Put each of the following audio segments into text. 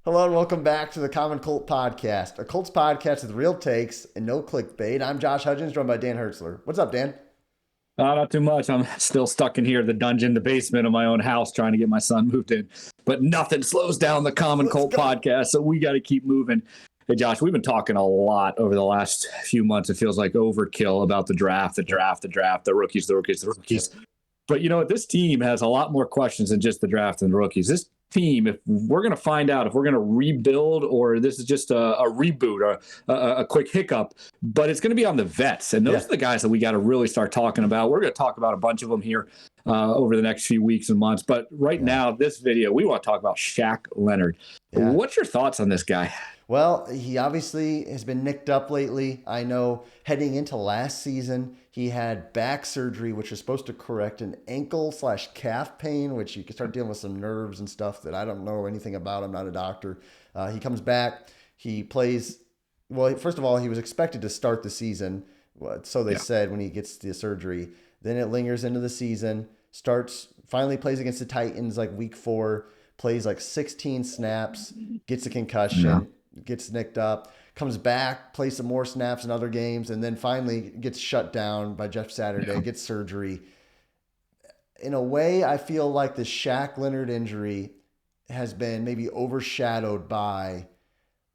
Hello and welcome back to the Common Colt Podcast, a Colts podcast with real takes and no clickbait. I'm Josh Hudgens, joined by Dan Hertzler. What's up, Dan? Not too much. I'm still stuck in here, the dungeon, the basement of my own house, trying to get my son moved in. But nothing slows down the Common Colt Podcast, so we got to keep moving. Hey, Josh, we've been talking a lot over the last few months. It feels like overkill about the draft, the rookies. But you know what? This team has a lot more questions than just the draft and the rookies. This team, if we're going to find out if we're going to rebuild or this is just a reboot or a quick hiccup, but it's going to be on the vets. And those are the guys that we got to really start talking about. We're going to talk about a bunch of them here over the next few weeks and months. But right now, this video, we want to talk about Shaq Leonard. Yeah. What's your thoughts on this guy? Well, he obviously has been nicked up lately. I know heading into last season, he had back surgery, which is supposed to correct an ankle/calf pain, which you can start dealing with some nerves and stuff that I don't know anything about. I'm not a doctor. He comes back. He plays. Well, first of all, he was expected to start the season. So they said when he gets the surgery. Then it lingers into the season. Finally plays against the Titans like week 4. Plays like 16 snaps. Gets a concussion. Gets nicked up, comes back, plays some more snaps in other games, and then finally gets shut down by Jeff Saturday, gets surgery. In a way, I feel like the Shaq Leonard injury has been maybe overshadowed by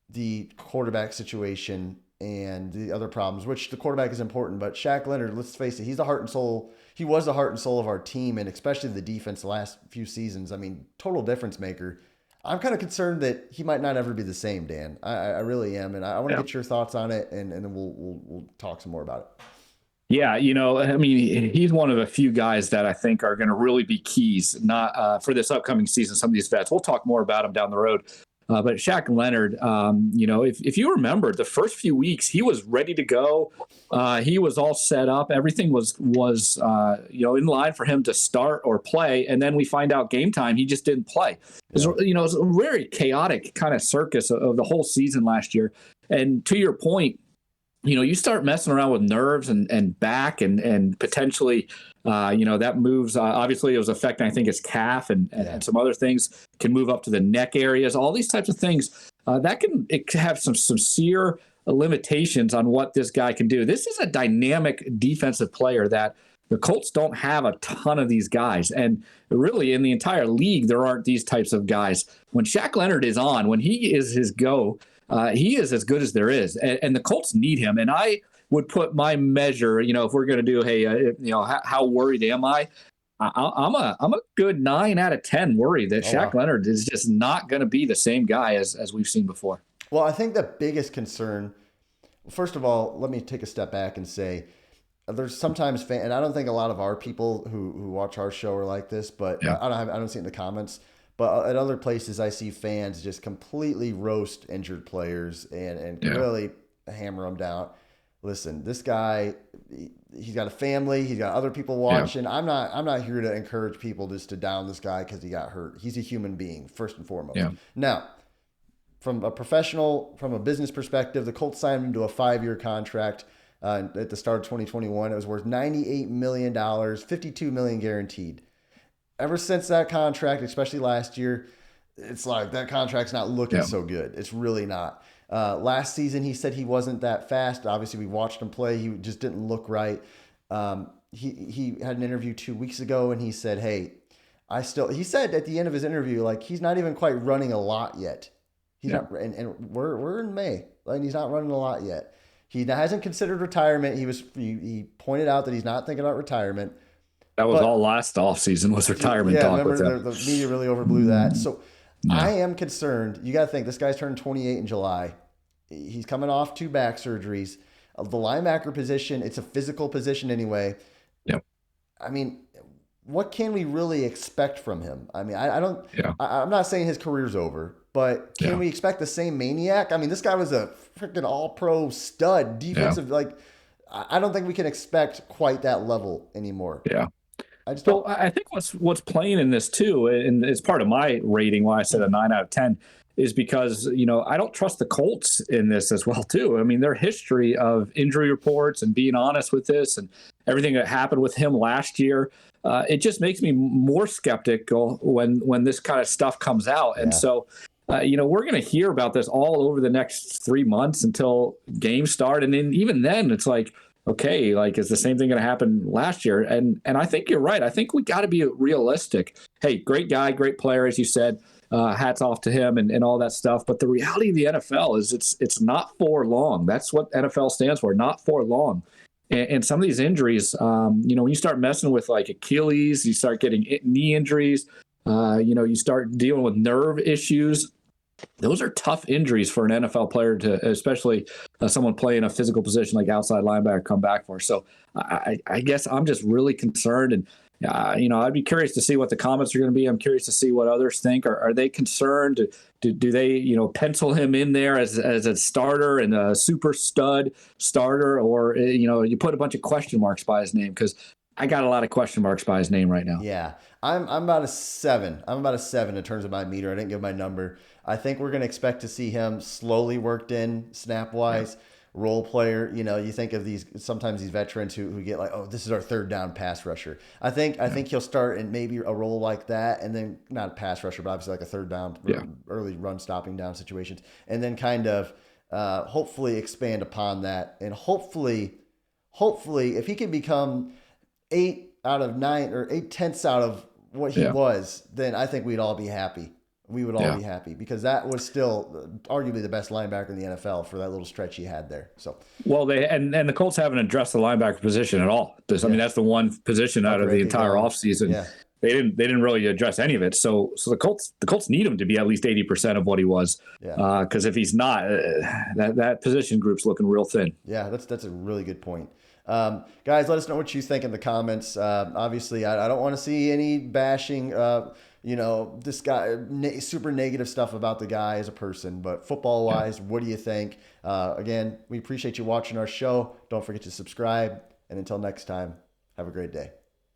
the quarterback situation and the other problems, which the quarterback is important, but Shaq Leonard, let's face it, he's the heart and soul. He was the heart and soul of our team, and especially the defense the last few seasons. I mean, total difference maker. I'm kind of concerned that he might not ever be the same, Dan. I really am, and I want to get your thoughts on it, and then we'll talk some more about it. Yeah, you know, I mean, he's one of a few guys that I think are going to really be keys, not for this upcoming season. Some of these vets, we'll talk more about him down the road. But Shaq Leonard, you know, if you remember the first few weeks, he was ready to go. He was all set up. Everything was you know, in line for him to start or play. And then we find out game time, he just didn't play. You know, it was a very chaotic kind of circus of the whole season last year. And to your point, you know, you start messing around with nerves and back and potentially, you know, that moves. Obviously, it was affecting, I think, his calf and some other things can move up to the neck areas. All these types of things that can have some sincere limitations on what this guy can do. This is a dynamic defensive player that the Colts don't have a ton of these guys. And really, in the entire league, there aren't these types of guys. When Shaq Leonard is on, when he is his go, he is as good as there is, and the Colts need him. And I would put my measure, you know, if we're going to do, hey, you know, how worried am I? I'm a good 9 out of 10 worried that Shaq Leonard is just not going to be the same guy as we've seen before. Well, I think the biggest concern, first of all, let me take a step back and say, there's sometimes and I don't think a lot of our people who watch our show are like this, but I don't see it in the comments. But at other places, I see fans just completely roast injured players and really hammer them down. Listen, this guy, he's got a family. He's got other people watching. Yeah. I'm not here to encourage people just to down this guy because he got hurt. He's a human being, first and foremost. Yeah. Now, from a business perspective, the Colts signed him to a 5-year contract at the start of 2021. It was worth $98 million, $52 million guaranteed. Ever since that contract, especially last year, it's like that contract's not looking so good. It's really not. Last season, he said he wasn't that fast. Obviously, we watched him play. He just didn't look right. He had an interview 2 weeks ago, and he said, hey, he said at the end of his interview, like, he's not even quite running a lot yet. He's not, and we're in May, and he's not running a lot yet. He hasn't considered retirement. He pointed out that he's not thinking about retirement. That was all last offseason was retirement talk. Remember the media really overblew that. So I am concerned. You got to think, this guy's turning 28 in July. He's coming off 2 back surgeries. The linebacker position, it's a physical position anyway. Yep. I mean, what can we really expect from him? I mean, I don't. Yeah. I'm not saying his career's over, but can we expect the same maniac? I mean, this guy was a freaking all-pro stud defensive. Like, I don't think we can expect quite that level anymore. Yeah. I think what's playing in this too, and it's part of my rating why I said a 9 out of 10, is because, you know, I don't trust the Colts in this as well too. I mean, their history of injury reports and being honest with this and everything that happened with him last year, it just makes me more skeptical when this kind of stuff comes out. And so we're going to hear about this all over the next 3 months until games start. And then even then it's like, okay, like, is the same thing going to happen last year? And I think you're right. I think we got to be realistic. Hey, great guy, great player, as you said, hats off to him and all that stuff. But the reality of the NFL is it's not for long. That's what NFL stands for, not for long. And some of these injuries, when you start messing with like Achilles, you start getting knee injuries, you start dealing with nerve issues. Those are tough injuries for an NFL player to, especially someone playing a physical position like outside linebacker, come back for. So I guess I'm just really concerned. And, I'd be curious to see what the comments are going to be. I'm curious to see what others think. Are they concerned? Do they, pencil him in there as a starter and a super stud starter? Or, you put a bunch of question marks by his name? Because I got a lot of question marks by his name right now. Yeah, I'm about a 7. I'm about a 7 in terms of my meter. I didn't give my number. I think we're going to expect to see him slowly worked in snap-wise, role player. You think of sometimes these veterans who get like, oh, this is our third down pass rusher. I think he'll start in maybe a role like that, and then not a pass rusher, but obviously like a third down, early run stopping down situations, and then kind of hopefully expand upon that, and hopefully if he can become 8 out of 9 or 8/10 out of what he was, then I think we'd all be happy. We would all be happy, because that was still arguably the best linebacker in the NFL for that little stretch he had there. So, well, and the Colts haven't addressed the linebacker position at all. I mean, that's the one position out of the entire offseason. Yeah. They didn't really address any of it. So the Colts need him to be at least 80% of what he was. Because if he's not, that position group's looking real thin. Yeah, that's a really good point. Guys, let us know what you think in the comments. Obviously, I don't want to see any bashing, this guy, super negative stuff about the guy as a person. But football-wise, what do you think? Again, we appreciate you watching our show. Don't forget to subscribe. And until next time, have a great day.